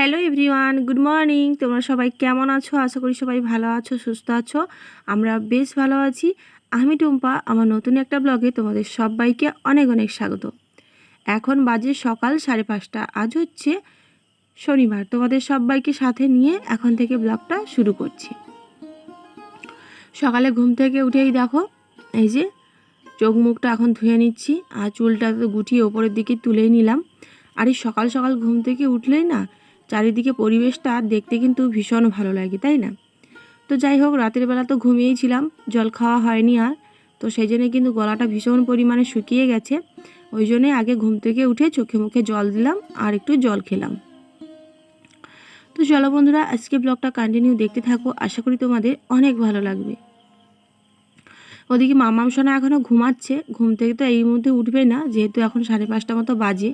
Hello everyone, good morning. তোমরা সবাই কেমন আছো? আশা করি সবাই ভালো আছো, সুস্থ আছো। আমরা বেশ ভালো আছি। আমি টুম্পা, আমার নতুন একটা ব্লগে তোমাদের সবাইকে অনেক অনেক স্বাগত। এখন বাজে সকাল 5:30। আজ হচ্ছে শনিবার। তোমাদের সবাইকে সাথে নিয়ে এখন থেকে ব্লগটা শুরু করছি। সকালে ঘুম থেকে উঠেই দেখো, এই যে চোখ মুখটা এখন ধুয়ে নিচ্ছি, আর চুলটা তো গুটিয়ে ওপরের দিকে তুলেই নিলাম। আর এই সকাল সকাল ঘুম থেকে উঠলেই না চারিদিকে পরিবেশটা দেখতে কিন্তু ভীষণ ভালো লাগে, তাই না? তো যাই হোক, রাতের বেলা তো ঘুমিয়েই ছিলাম, জল খাওয়া হয়নি আর। তো সেই জন্যে কিন্তু গলাটা ভীষণ পরিমাণে শুকিয়ে গেছে। ওই জন্যে আগে ঘুম থেকে উঠে চোখে মুখে জল দিলাম আর একটু জল খেলাম। তো চলো বন্ধুরা, আজকে ব্লগটা কন্টিনিউ দেখতে থাকো, আশা করি তোমাদের অনেক ভালো লাগবে। ওদিকে মামাম সোনা এখনও ঘুমাচ্ছে, ঘুম থেকে তো এই মুহূর্তে উঠবে না, যেহেতু এখন 5:30 মতো বাজে।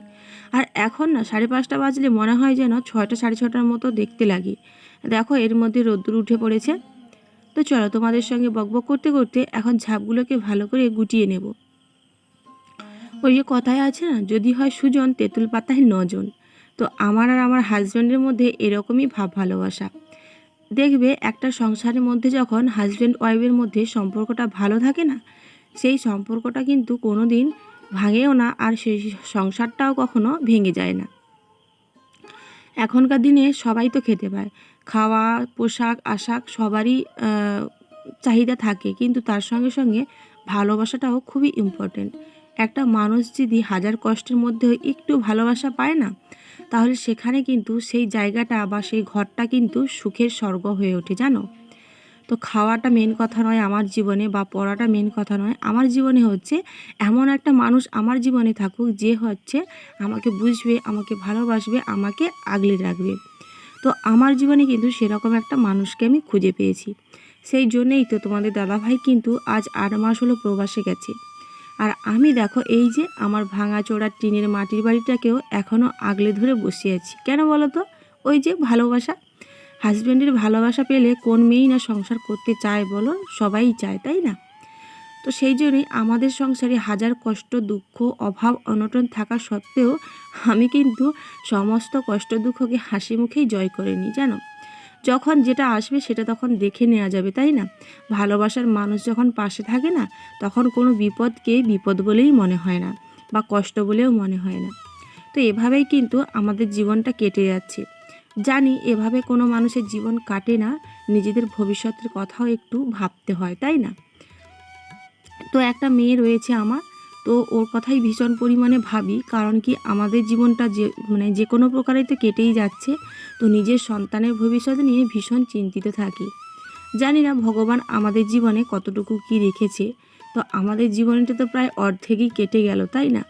আর এখন না 5:30 বাজলে মনে হয় যেন 6টা 6:30 মতো দেখতে লাগে। দেখো এর মধ্যে রোদ্দুর উঠে পড়েছে। তো চলো, তোমাদের সঙ্গে বকবক করতে করতে এখন ঝাপগুলোকে ভালো করে গুটিয়ে নেব। ওই যে কথায় আছে না, যদি হয় সুজন তেঁতুল পাতায় নজন। তো আমার আর আমার হাজব্যান্ডের মধ্যে এরকমই ভাব ভালোবাসা। দেখবে একটা সংসারের মধ্যে যখন হাজব্যান্ড ওয়াইফের মধ্যে সম্পর্কটা ভালো থাকে না, সেই সম্পর্কটা কিন্তু কোনো দিন ভাঙেও না, আর সেই সংসারটাও কখনো ভেঙে যায় না। এখনকার দিনে সবাই তো খেতে পায়, খাওয়া পোশাক আশাক সবারই চাহিদা থাকে, কিন্তু তার সঙ্গে সঙ্গে ভালোবাসাটাও খুবই ইম্পর্টেন্ট। একটা মানুষ যদি হাজার কষ্টের মধ্যেও একটু ভালোবাসা পায় না, তাহলে সেখানে কিন্তু সেই জায়গাটা বা সেই ঘরটা কিন্তু সুখের স্বর্গ হয়ে ওঠে, জানো? তো খাওয়াটা মেন কথা নয় আমার জীবনে, বা পড়াটা মেন কথা নয় আমার জীবনে। হচ্ছে এমন একটা মানুষ আমার জীবনে থাকুক, যে হচ্ছে আমাকে বুঝবে, আমাকে ভালোবাসবে, আমাকে আগলে রাখবে। তো আমার জীবনে কিন্তু সেরকম একটা মানুষকে আমি খুঁজে পেয়েছি। সেই জন্যেই তো তোমাদের দাদাভাই কিন্তু আজ 8 মাস হলো প্রবাসে গেছে। আর আমি দেখো, এই যে আমার ভাঙাচোরা টিনের মাটির বাড়িটাকেও এখনও আগলে ধরে বসে আছি। কেন বলো তো? ওই যে ভালোবাসা। হাজব্যান্ডের ভালোবাসা পেলে কোন মেয়েই না সংসার করতে চায় বলো? সবাই চায়, তাই না? তো সেই জন্যই আমাদের সংসারে হাজার কষ্ট দুঃখ অভাব অনটন থাকা সত্ত্বেও আমি কিন্তু সমস্ত কষ্ট দুঃখকে হাসি মুখেই জয় করে নিই, জানো? যখন যেটা আসবে সেটা তখন দেখে নেওয়া যাবে, তাই না? ভালোবাসার মানুষ যখন পাশে থাকে না, তখন কোনো বিপদকে বিপদ বলেই মনে হয় না, বা কষ্ট বলেও মনে হয় না। তো এভাবেই কিন্তু আমাদের জীবনটা কেটে যাচ্ছে। জানি এভাবে কোনো মানুষের জীবন কাটে না, নিজেদের ভবিষ্যতের কথাও একটু ভাবতে হয়, তাই না? তো একটা মেয়ে রয়েছে আমার, তো ওর কথাই ভীষণ পরিমাণে ভাবি। কারণ কি, আমাদের জীবনটা যে কোনো প্রকারেই তো কেটেই যাচ্ছে। তো নিজের সন্তানের ভবিষ্যৎ নিয়ে ভীষণ চিন্তিত থাকি। জানি না ভগবান আমাদের জীবনে কতটুকু কি রেখেছে। তো আমাদের জীবনটা তো প্রায় অর্ধেকই কেটে গেল, তাই না?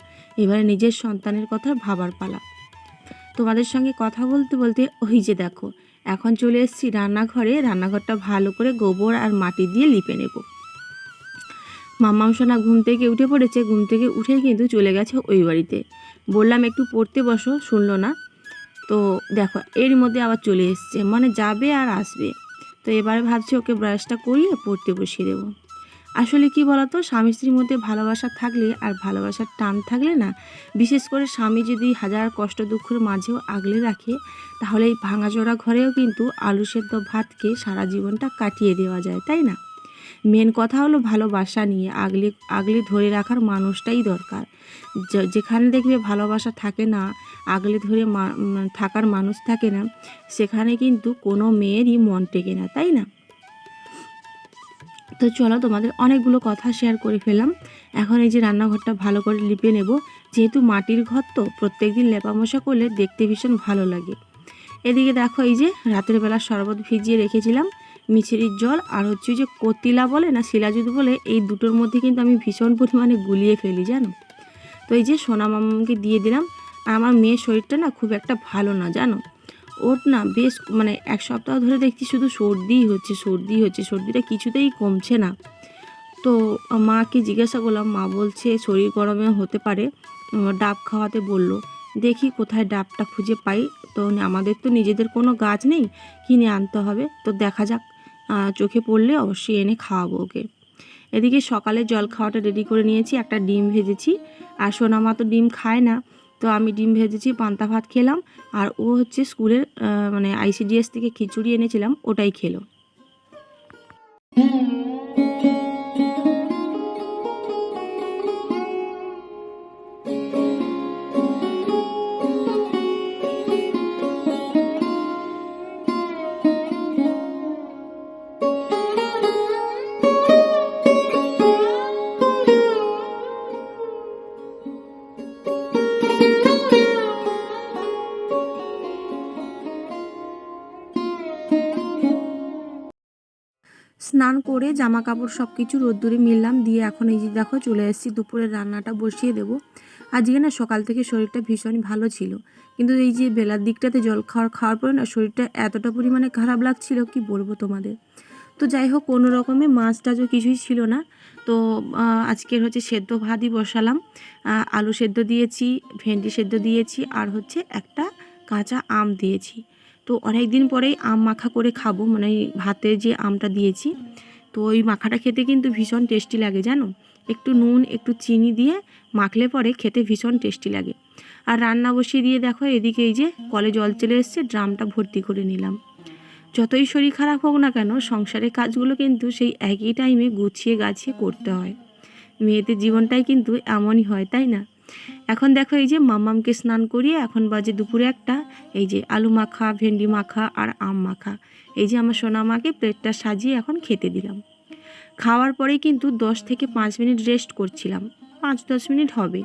এবারে নিজের সন্তানের কথা ভাবার পালা। তোমাদের সঙ্গে কথা বলতে বলতে ওই যে দেখো, এখন চলে এসেছি রান্নাঘরে। রান্নাঘরটা ভালো করে গোবর আর মাটি দিয়ে লিপে নেব। মাম্মাম সোনা ঘুম থেকে উঠে পড়েছে, ঘুম থেকে উঠেই কিন্তু চলে গেছে ওই বাড়িতে। বললাম একটু পড়তে বসো, শুনলো না। তো দেখো এর মধ্যে আবার চলে এসছে, মানে যাবে আর আসবে। তো এবারে ভাবছি ওকে ব্রাশটা করিয়ে পড়তে বসিয়ে দেবো। আসলে কি বলতো, স্বামী স্ত্রীর মধ্যে ভালোবাসা থাকলে আর ভালোবাসার টান থাকলে না, বিশেষ করে স্বামী যদি হাজার কষ্ট দুঃখের মাঝেও আগলে রাখে, তাহলে এই ভাঙাচোরা ঘরেও কিন্তু আলু সেদ্ধ ভাতকে সারা জীবনটা কাটিয়ে দেওয়া যায়, তাই না? মেন কথা হলো ভালোবাসা নিয়ে আগলে আগলে ধরে রাখার মানুষটাই দরকার। যেখানে দেখবে ভালোবাসা থাকে না, আগলে ধরে থাকার মানুষ থাকে না, সেখানে কিন্তু কোনো মেয়েরই মন টেকে না, তাই না? তো চলো, তোমাদের অনেকগুলো কথা শেয়ার করে ফেললাম। এখন এই যে রান্নাঘরটা ভালো করে লিপে নেব। যেহেতু মাটির ঘর, তো প্রত্যেকদিন লেপামশা করলে দেখতে ভীষণ ভালো লাগে। এদিকে দেখো, এই যে রাতের বেলা শরবত ভিজিয়ে রেখেছিলাম, মিছরির জল আর হচ্ছে যে কতিলা বলে না শিলাজুদ বলে, এই দুটোর মধ্যে কিন্তু আমি ভীষণ পরিমাণে গুলিয়ে ফেলি, জানো? তো এই যে সোনা মামাকে দিয়ে দিলাম। আর আমার মেয়ের শরীরটা না খুব একটা ভালো না, জানো? ওর না বেশ মানে 1 সপ্তাহ ধরে দেখছি শুধু সর্দিই হচ্ছে, সর্দিটা কিছুতেই কমছে না। তো মাকে জিজ্ঞাসা করলাম, মা বলছে শরীর গরমে হতে পারে, ডাব খাওয়াতে বলল। দেখি কোথায় ডাবটা খুঁজে পাই। তো আমাদের তো নিজেদের কোনো গাছ নেই, কিনে আনতে হবে। তো দেখা যাক, চোখে পড়লে অবশ্যই এনে খাওয়াবো ওকে। এদিকে সকালে জল খাওয়াটা রেডি করে নিয়েছি, একটা ডিম ভেজেছি। আর সোনামা তো ডিম খায় না, তো তো আমি ডিম ভেজেছি, পান্তা ভাত খেলাম, আর ও হচ্ছে স্কুলের মানে ICDS থেকে খিচুড়ি এনেছিলাম ওটাই খেলো। স্নান করে জামা কাপড় সব কিছু রোদ্দুরে মিললাম, দিয়ে এখন এই যে দেখো চলে এসেছি দুপুরের রান্নাটা বসিয়ে দেবো। আজকে না সকাল থেকে শরীরটা ভীষণ ভালো ছিল, কিন্তু এই যে বেলার দিকটাতে জল খাওয়ার পরে না শরীরটা এতটা পরিমাণে খারাপ লাগছিল কি বলবো তোমাদের। তো যাই হোক, কোনো রকমে মাছ টাছও কিছুই ছিল না। তো আজকের হচ্ছে সেদ্ধ ভাতই বসালাম, আলু সেদ্ধ দিয়েছি, ভেন্ডি সেদ্ধ দিয়েছি, আর হচ্ছে একটা কাঁচা আম দিয়েছি। তো অনেক দিন পরেই আম মাখা করে খাবো, মানে ভাতে যে আমটা দিয়েছি। তো ওই মাখাটা খেতে কিন্তু ভীষণ টেস্টি লাগে জানো, একটু নুন একটু চিনি দিয়ে মাখলে পরে খেতে ভীষণ টেস্টি লাগে। আর রান্না বসিয়ে দিয়ে দেখো এদিকে এই যে কলে জল চলে এসছে, ড্রামটা ভর্তি করে নিলাম। যতই শরীর খারাপ হোক না কেন, সংসারের কাজগুলো কিন্তু সেই একই টাইমে গুছিয়ে গাছিয়ে করতে হয়। মেয়েদের জীবনটাই কিন্তু এমনই হয়, তাই না? এখন দেখো এই যে মাম্মামকে স্নান করিয়ে এখন বাজে দুপুরে একটা, এই যে আলু মাখা, ভেন্ডি মাখা আর আম মাখা, এই যে আমার সোনা মাকে প্লেটটা সাজিয়ে এখন খেতে দিলাম। খাওয়ার পরেই কিন্তু 10 থেকে 5 মিনিট রেস্ট করছিলাম, 5-10 মিনিট হবে।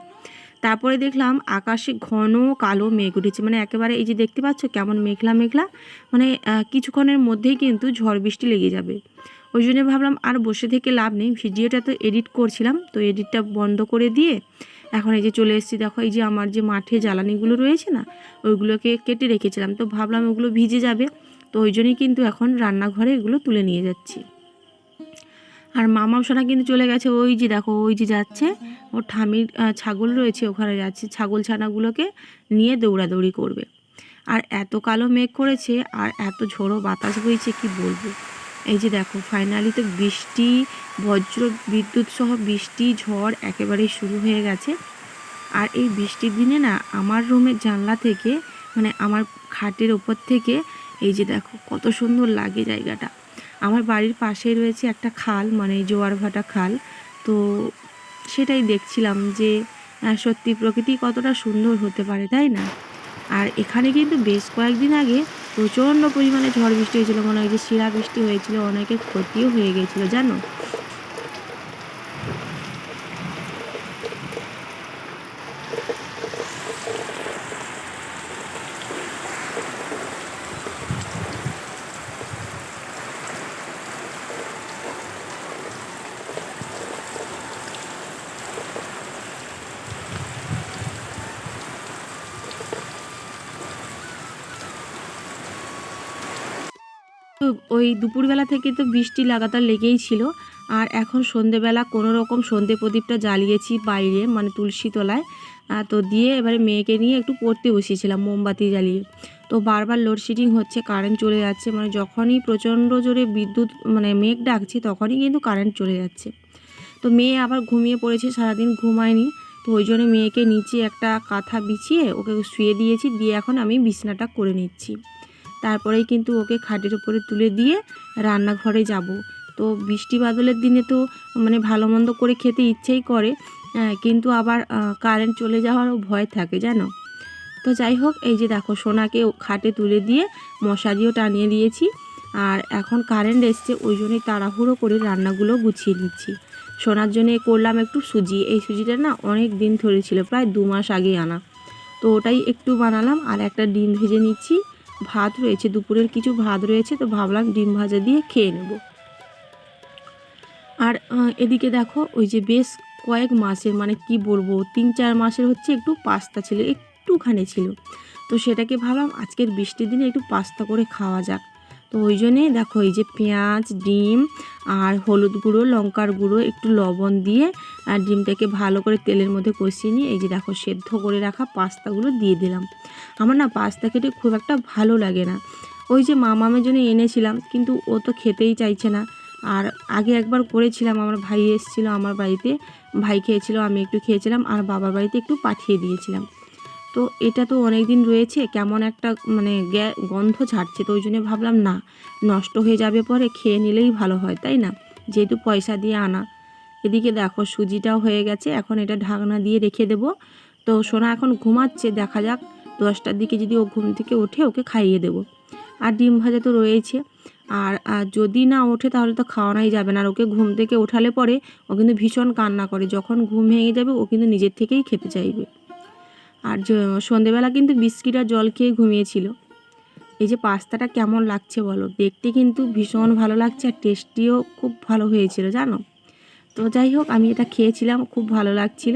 তারপরে দেখলাম আকাশে ঘন কালো মেঘ উঠেছে, মানে একেবারে এই যে দেখতে পাচ্ছ কেমন মেঘলা মেঘলা, মানে কিছুক্ষণের মধ্যেই কিন্তু ঝড় বৃষ্টি লেগে যাবে। ওই জন্য ভাবলাম আর বসে থেকে লাভ নেই, ভিডিওটা তো এডিট করছিলাম, তো এডিটটা বন্ধ করে দিয়ে এখন এই যে চলে এসেছি। দেখো এই যে আমার যে মাঠে জ্বালানিগুলো রয়েছে না, ওইগুলোকে কেটে রেখেছিলাম, তো ভাবলাম ওগুলো ভিজে যাবে, তো ওই জন্যই কিন্তু এখন রান্নাঘরে এগুলো তুলে নিয়ে যাচ্ছি। আর মামাও সোনা কিন্তু চলে গেছে, ওই যে দেখো ওই যে যাচ্ছে, ওর ঠামির ছাগল রয়েছে ওখানে যাচ্ছে, ছাগল ছানাগুলোকে নিয়ে দৌড়াদৌড়ি করবে। আর এত কালো মেঘ করেছে আর এত ঝোড়ো বাতাস বইছে কি বলবো। এই যে দেখো ফাইনালি তো বৃষ্টি, বজ্র বিদ্যুৎ সহ বৃষ্টি ঝড় একেবারেই শুরু হয়ে গেছে। আর এই বৃষ্টির দিনে না আমার রুমের জানলা থেকে, মানে আমার খাটের ওপর থেকে এই যে দেখো কত সুন্দর লাগে জায়গাটা। আমার বাড়ির পাশেই রয়েছে একটা খাল, মানে জোয়ার ভাটা খাল। তো সেটাই দেখছিলাম যে সত্যি প্রকৃতি কতটা সুন্দর হতে পারে, তাই না? আর এখানে কিন্তু বেশ কয়েকদিন আগে প্রচণ্ড পরিমাণে ঝড় বৃষ্টি হয়েছিল, মনে হয় যে শিলা বৃষ্টি হয়েছিল, অনেকের ক্ষতিও হয়ে গেছিলো জানো। তো ওই দুপুরবেলা থেকে তো বৃষ্টি লাগাতার লেগেই ছিল। আর এখন সন্ধেবেলা কোনো রকম সন্ধে প্রদীপটা জ্বালিয়েছি বাইরে, মানে তুলসী তলায়। তো দিয়ে এবারে মেয়েকে নিয়ে একটু পড়তে বসিয়েছিলাম মোমবাতি জ্বালিয়ে। তো বারবার লোডশেডিং হচ্ছে, কারেন্ট চলে যাচ্ছে, মানে যখনই প্রচণ্ড জোরে বিদ্যুৎ মানে মেঘ ডাকছে তখনই কিন্তু কারেন্ট চলে যাচ্ছে। তো মেয়ে আবার ঘুমিয়ে পড়েছে, সারাদিন ঘুমায়নি। তো ওই জন্য মেয়েকে নিচে একটা কাঁথা বিছিয়ে ওকে শুয়ে দিয়েছি, দিয়ে এখন আমি বিছানাটা করে নিচ্ছি। তারপরেই কিন্তু ওকে খাটের উপরে তুলে দিয়ে রান্নাঘরে যাব। তো বৃষ্টি বাদলের দিনে তো মানে ভালো মন্দ করে খেতে ইচ্ছেই করে, কিন্তু আবার কারেন্ট চলে যাওয়ারও ভয় থাকে জানো। তো যাই হোক, এই যে দেখো সোনাকে খাটে তুলে দিয়ে মশারিও টানিয়ে দিয়েছি। আর এখন কারেন্ট এসছে, ওই জন্যই তাড়াহুড়ো করে রান্নাগুলো গুছিয়ে নিচ্ছি। সোনার জন্য করলাম একটু সুজি, এই সুজিটা না অনেক দিন ধরে ছিল, প্রায় 2 মাস আগে আনা। তো ওটাই একটু বানালাম, আর একটা ডিম ভেজে নিচ্ছি। ভাত রয়েছে, দুপুরের কিছু ভাত রয়েছে, তো ভাবলাম ডিম ভাজা দিয়ে খেয়ে নেব। আর এদিকে দেখো ওই যে বেশ কয়েক মাসের, মানে কি বলবো 3-4 মাসের হচ্ছে একটু পাস্তা ছিল, একটুখানি ছিল। তো সেটাকে ভাবলাম আজকের বৃষ্টির দিনে একটু পাস্তা করে খাওয়া যাক। তো ওই জন্যে দেখো এই যে পেঁয়াজ, ডিম আর হলুদ গুঁড়ো, লঙ্কার গুঁড়ো, একটু লবণ দিয়ে আর ডিমটাকে ভালো করে তেলের মধ্যে কষিয়ে নিয়ে এই যে দেখো সেদ্ধ করে রাখা পাস্তাগুলো দিয়ে দিলাম। আমার না পাস্তা খেতে খুব একটা ভালো লাগে না। ওই যে মামামের জন্য এনেছিলাম, কিন্তু ও তো খেতেই চাইছে না। আর আগে একবার করেছিলাম, আমার ভাই এসেছিলো আমার বাড়িতে, ভাই খেয়েছিল, আমি একটু খেয়েছিলাম, আর বাবার বাড়িতে একটু পাঠিয়ে দিয়েছিলাম। তো এটা তো অনেক দিন রয়েছে, কেমন একটা মানে গন্ধ ছাড়ছে, তো ওই জন্য ভাবলাম না, নষ্ট হয়ে যাবে পরে, খেয়ে নিলেই ভালো হয়, তাই না, যেহেতু পয়সা দিয়ে আনা। এদিকে দেখো সুজিটাও হয়ে গেছে, এখন এটা ঢাকনা দিয়ে রেখে দেব। তো সোনা এখন ঘুমাচ্ছে, দেখা যাক 10টার দিকে যদি ও ঘুম থেকে ওঠে ওকে খাইয়ে দেব। আর ডিম ভাজা তো রয়েছে। আর যদি না ওঠে তাহলে তো খাওয়ানোই যাবে না, আর ওকে ঘুম থেকে ওঠালে পরে ও কিন্তু ভীষণ কান্না করে, যখন ঘুম ভেঙে যাবে ও কিন্তু নিজের থেকেই খেতে চাইবে। আর সন্ধেবেলা কিন্তু বিস্কিট আর জল খেয়ে ঘুমিয়েছিল। এই যে পাস্তাটা কেমন লাগছে বলো, দেখতে কিন্তু ভীষণ ভালো লাগছে, আর টেস্টিও খুব ভালো হয়েছিল জানো। তো যাই হোক, আমি এটা খেয়েছিলাম, খুব ভালো লাগছিল।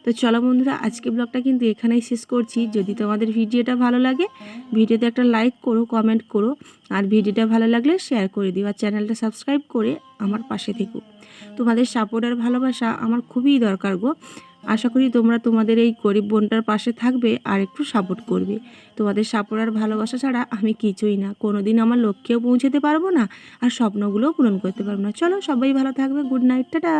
তো চলো বন্ধুরা, আজকে ব্লগটা কিন্তু এখানেই শেষ করছি। যদি তোমাদের ভিডিওটা ভালো লাগে, ভিডিওতে একটা লাইক করো, কমেন্ট করো, আর ভিডিওটা ভালো লাগলে শেয়ার করে দিও, আর চ্যানেলটা সাবস্ক্রাইব করে আমার পাশে থেকো। তোমাদের সাপোর্ট আর ভালোবাসা আমার খুবই দরকার গো। আশা করি তোমরা তোমাদের এই গরিব বোনটার পাশে থাকবে আর একটু সাপোর্ট করবে। তোমাদের সাপোর্ট আর ভালোবাসা ছাড়া আমি কিছুই না, কোনো দিন আমার লক্ষ্যেও পৌঁছতে পারবো না, আর স্বপ্নগুলোও পূরণ করতে পারবো না। চলো সবাই ভালো থাকবে, গুড নাইট, টাটা।